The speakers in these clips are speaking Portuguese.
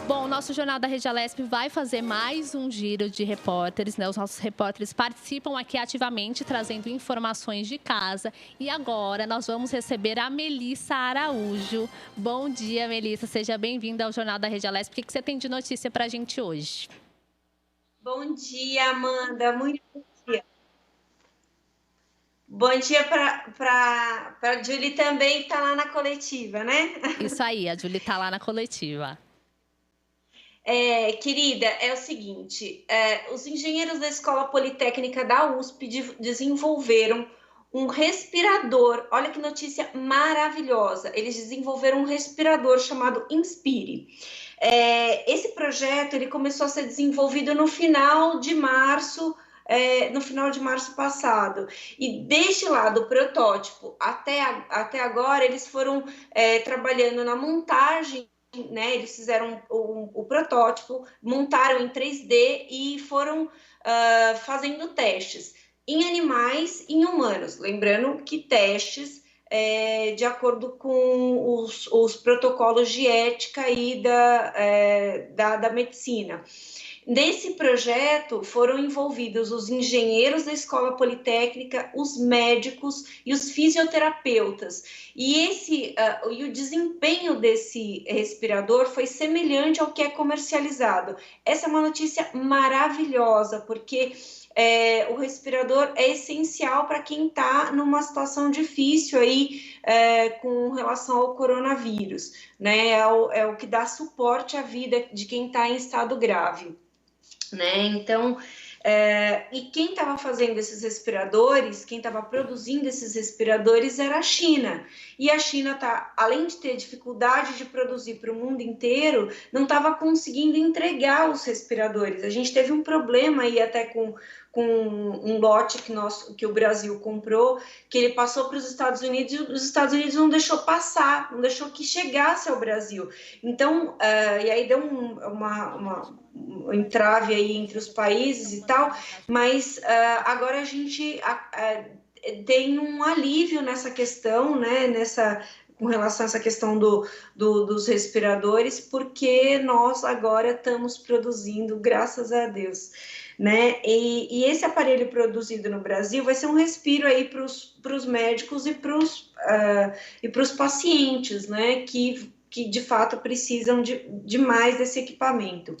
Bom, o nosso Jornal da Rede Alesp vai fazer mais um giro de repórteres, né? Os nossos repórteres participam aqui ativamente, trazendo informações de casa. E agora nós vamos receber a Melissa Araújo. Bom dia, Melissa. Seja bem-vinda ao Jornal da Rede Alesp. O que você tem de notícia pra gente hoje? Bom dia, Amanda. Muito bom dia. Bom dia para a Julie também, que está lá na coletiva, né? Isso aí, a Julie tá lá na coletiva. Querida, é o seguinte, os engenheiros da Escola Politécnica da USP desenvolveram um respirador. Olha que notícia maravilhosa. Eles desenvolveram um respirador chamado Inspire. Esse projeto ele começou a ser desenvolvido no final de março, passado. E desde lá do protótipo até agora, eles foram trabalhando na montagem, né? Eles fizeram o protótipo, montaram em 3D e foram fazendo testes em animais e em humanos. Lembrando que testes de acordo com os protocolos de ética aí da medicina. Nesse projeto foram envolvidos os engenheiros da Escola Politécnica, os médicos e os fisioterapeutas. E o desempenho desse respirador foi semelhante ao que é comercializado. Essa é uma notícia maravilhosa, porque o respirador é essencial para quem está numa situação difícil aí com relação ao coronavírus, né? É o que dá suporte à vida de quem está em estado grave, né? Então, e quem estava fazendo esses respiradores, quem estava produzindo esses respiradores era a China. E a China além de ter dificuldade de produzir para o mundo inteiro, não estava conseguindo entregar os respiradores. A gente teve um problema aí até com um lote que o Brasil comprou, que ele passou para os Estados Unidos e os Estados Unidos não deixou passar, não deixou que chegasse ao Brasil. Então, e aí deu um entrave aí entre os países e tal, mas agora a gente tem um alívio nessa questão, né, com relação a essa questão dos respiradores, porque nós agora estamos produzindo, graças a Deus, né? E esse aparelho produzido no Brasil vai ser um respiro aí para os médicos e para os pacientes, né? Que de fato precisam de mais desse equipamento.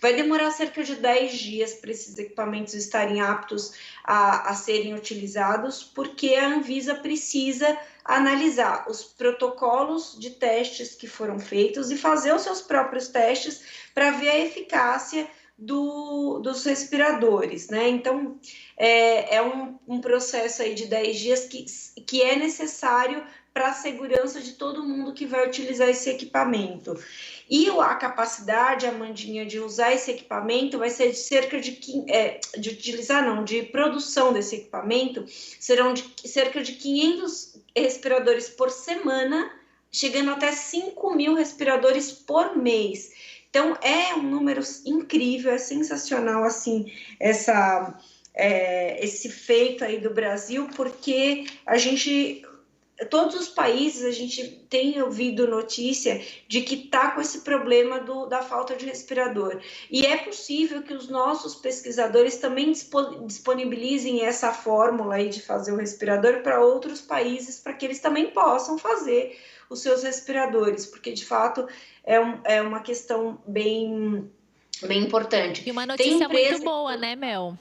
Vai demorar cerca de 10 dias para esses equipamentos estarem aptos a serem utilizados, porque a Anvisa precisa analisar os protocolos de testes que foram feitos e fazer os seus próprios testes para ver a eficácia dos respiradores, né? Então, é um processo aí de 10 dias que é necessário para a segurança de todo mundo que vai utilizar esse equipamento. E a capacidade, Amandinha, de usar esse equipamento vai ser de cerca de produção desse equipamento, serão de cerca de 500 respiradores por semana, chegando até 5.000 respiradores por mês. Então, é um número incrível, é sensacional, assim, esse feito aí do Brasil, porque todos os países, a gente tem ouvido notícia de que está com esse problema da falta de respirador. E é possível que os nossos pesquisadores também disponibilizem essa fórmula aí de fazer o respirador para outros países, para que eles também possam fazer os seus respiradores, porque de fato é uma questão bem importante. E uma notícia muito boa, né, Mel?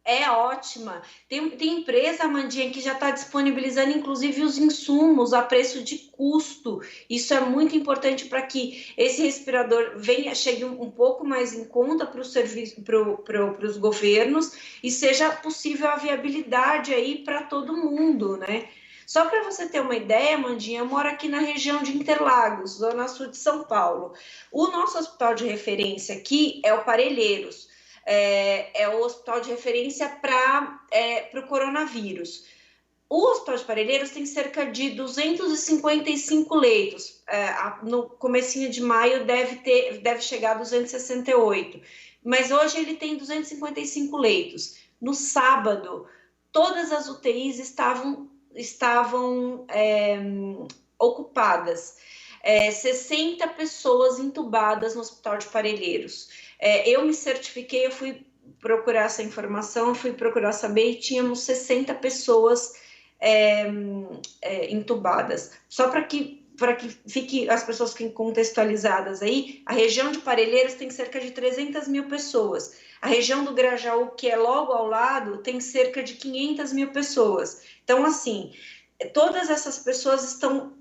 É ótima. Tem empresa, Amandinha, que já está disponibilizando, inclusive, os insumos a preço de custo. Isso é muito importante para que esse respirador chegue um pouco mais em conta para os governos e seja possível a viabilidade aí para todo mundo, né? Só para você ter uma ideia, Amandinha, eu moro aqui na região de Interlagos, zona sul de São Paulo. O nosso hospital de referência aqui é o Parelheiros. É o hospital de referência para o coronavírus. O Hospital de Parelheiros tem cerca de 255 leitos. No comecinho de maio deve chegar a 268. Mas hoje ele tem 255 leitos. No sábado, todas as UTIs estavam ocupadas. 60 pessoas entubadas no Hospital de Parelheiros. Eu me certifiquei, eu fui procurar essa informação, fui procurar saber, e tínhamos 60 pessoas entubadas. Só para que as pessoas fiquem contextualizadas aí, a região de Parelheiros tem cerca de 300 mil pessoas. A região do Grajaú, que é logo ao lado, tem cerca de 500 mil pessoas. Então, assim, todas essas pessoas estão...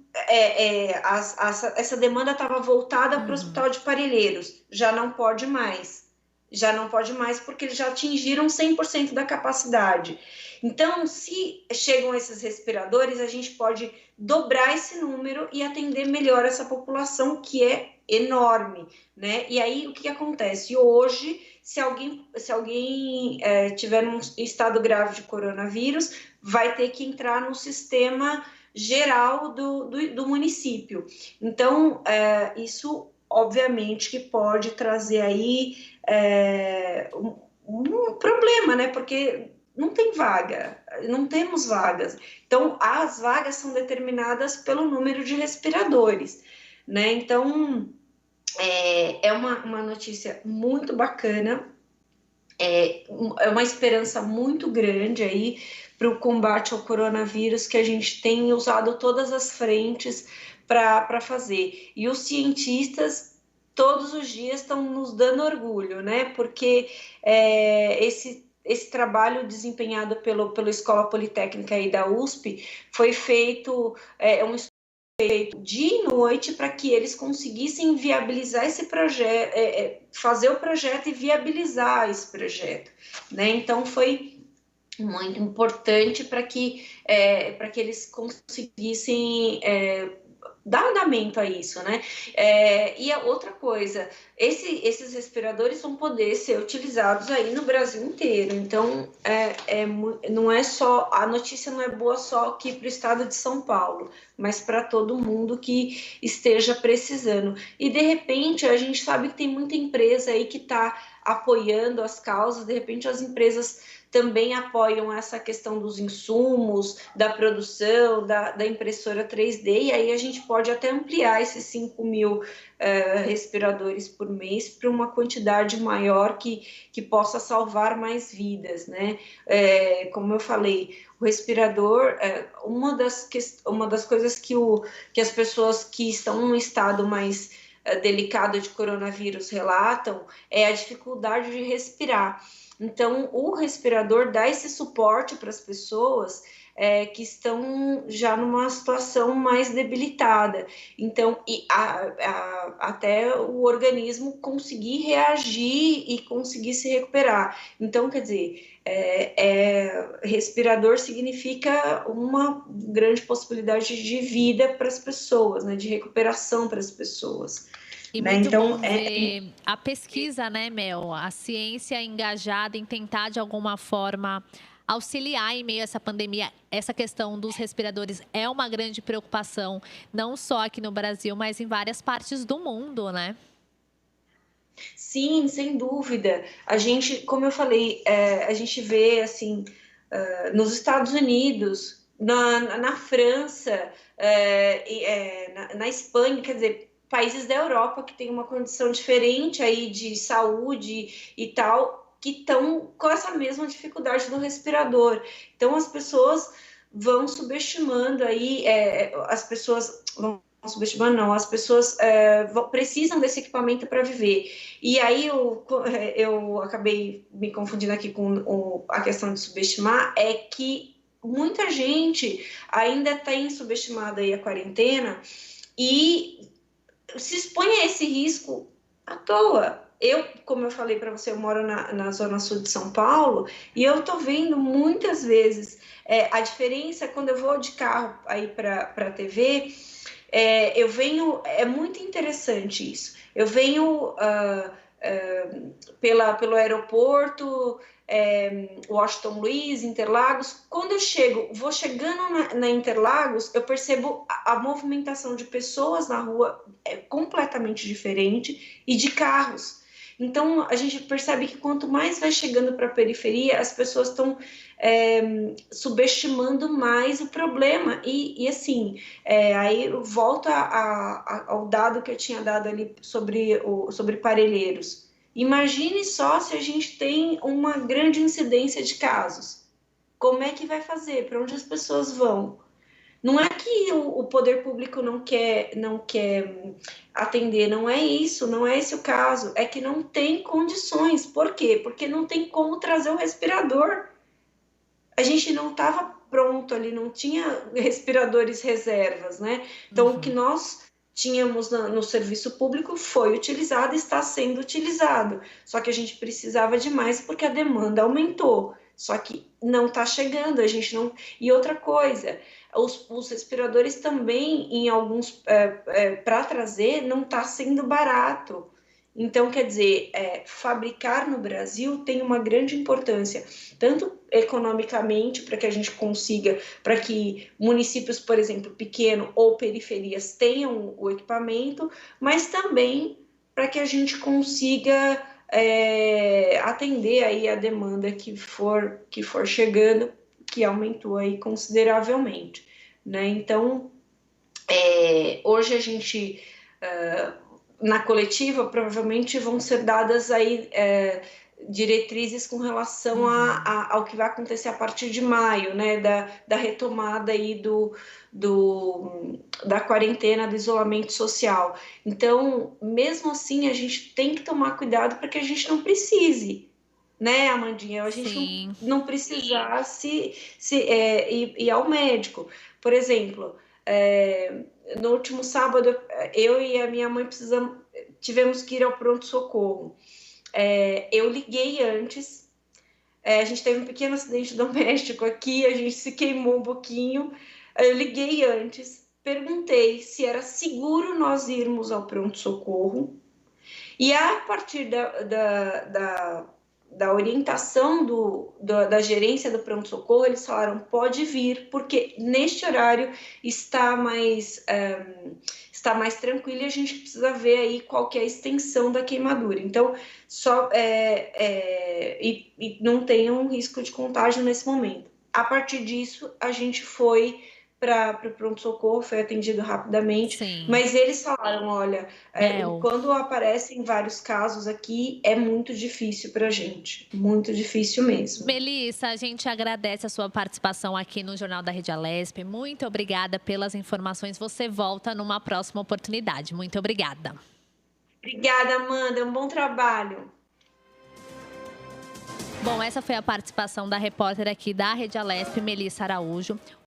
essa demanda estava voltada para o Hospital de Parelheiros. Já não pode mais. Já não pode mais porque eles já atingiram 100% da capacidade. Então, se chegam esses respiradores, a gente pode dobrar esse número e atender melhor essa população, que é enorme, né? E aí, o que acontece? Hoje, se alguém tiver num estado grave de coronavírus, vai ter que entrar no sistema geral do município. Então, isso, obviamente, que pode trazer aí um problema, né? Porque não tem vaga, não temos vagas. Então, as vagas são determinadas pelo número de respiradores, né? Então, é uma notícia muito bacana, é uma esperança muito grande aí para o combate ao coronavírus, que a gente tem usado todas as frentes para fazer. E os cientistas todos os dias estão nos dando orgulho, né? Porque esse trabalho desempenhado pela Escola Politécnica aí da USP foi feito, um estudo feito dia e noite para que eles conseguissem viabilizar esse projeto, fazer o projeto e viabilizar esse projeto, né? Então foi muito importante para que eles conseguissem dar andamento a isso, né? E a outra coisa, esses respiradores vão poder ser utilizados aí no Brasil inteiro. Então, não é só, a notícia não é boa só aqui para o estado de São Paulo, mas para todo mundo que esteja precisando. E, de repente, a gente sabe que tem muita empresa aí que está apoiando as causas, de repente as empresas também apoiam essa questão dos insumos, da produção, da impressora 3D, e aí a gente pode até ampliar esses 5 mil respiradores por mês para uma quantidade maior que possa salvar mais vidas, né? Como eu falei, o respirador, uma das coisas que as pessoas que estão num estado mais delicado de coronavírus relatam é a dificuldade de respirar. Então, o respirador dá esse suporte para as pessoas que estão já numa situação mais debilitada. Então, até o organismo conseguir reagir e conseguir se recuperar. Então, quer dizer, respirador significa uma grande possibilidade de vida para as pessoas, né, de recuperação para as pessoas. E muito bom ver a pesquisa, né, Mel? A ciência engajada em tentar, de alguma forma, auxiliar em meio a essa pandemia. Essa questão dos respiradores é uma grande preocupação, não só aqui no Brasil, mas em várias partes do mundo, né? Sim, sem dúvida. A gente, como eu falei, a gente vê, assim, nos Estados Unidos, na França, na Espanha, quer dizer, países da Europa que têm uma condição diferente aí de saúde e tal, que estão com essa mesma dificuldade do respirador. Então, as pessoas vão subestimando aí, as pessoas precisam desse equipamento para viver. E aí eu acabei me confundindo aqui com a questão de subestimar, é que muita gente ainda tem subestimado aí a quarentena e se expõe a esse risco à toa. Como eu falei para você, eu moro na zona sul de São Paulo e eu tô vendo muitas vezes a diferença quando eu vou de carro aí para a TV. Eu venho, é muito interessante isso. Eu venho pelo aeroporto, Washington Luiz, Interlagos. Quando eu vou chegando na Interlagos, eu percebo a movimentação de pessoas na rua completamente diferente e de carros. Então, a gente percebe que quanto mais vai chegando para a periferia, as pessoas estão subestimando mais o problema. E assim, aí eu volto ao dado que eu tinha dado ali sobre Parelheiros. Imagine só se a gente tem uma grande incidência de casos. Como é que vai fazer? Para onde as pessoas vão? Não é que o poder público não quer atender, não é isso, não é esse o caso. É que não tem condições. Por quê? Porque não tem como trazer o respirador. A gente não estava pronto ali, não tinha respiradores reservas, né? Então, o que nós tínhamos no serviço público foi utilizado e está sendo utilizado. Só que a gente precisava de mais porque a demanda aumentou. Só que não está chegando, a gente não. E outra coisa, os respiradores também, em alguns, para trazer, não está sendo barato. Então, quer dizer, fabricar no Brasil tem uma grande importância, tanto economicamente, para que a gente consiga, para que municípios, por exemplo, pequeno ou periferias tenham o equipamento, mas também para que a gente consiga atender aí a demanda que for chegando, que aumentou aí consideravelmente, né? Então, hoje a gente na coletiva provavelmente vão ser dadas aí diretrizes com relação ao que vai acontecer a partir de maio, né, da retomada aí da quarentena, do isolamento social. Então, mesmo assim, a gente tem que tomar cuidado para que a gente não precise, né, Amandinha? A gente não precisasse ir ao médico. Por exemplo, no último sábado, eu e a minha mãe tivemos que ir ao pronto-socorro. Eu liguei antes, a gente teve um pequeno acidente doméstico aqui, a gente se queimou um pouquinho, eu liguei antes, perguntei se era seguro nós irmos ao pronto-socorro, e a partir da orientação da gerência do pronto-socorro, eles falaram, pode vir, porque neste horário está mais tranquilo e a gente precisa ver aí qual que é a extensão da queimadura. Então, e não tem um risco de contágio nesse momento. A partir disso, a gente foi para o pronto-socorro, foi atendido rapidamente, mas eles falaram, olha, quando aparecem vários casos aqui, é muito difícil para a gente, muito difícil mesmo. Melissa, a gente agradece a sua participação aqui no Jornal da Rede Alesp, muito obrigada pelas informações, você volta numa próxima oportunidade, muito obrigada. Obrigada, Amanda, um bom trabalho. Bom, essa foi a participação da repórter aqui da Rede Alesp, Melissa Araújo.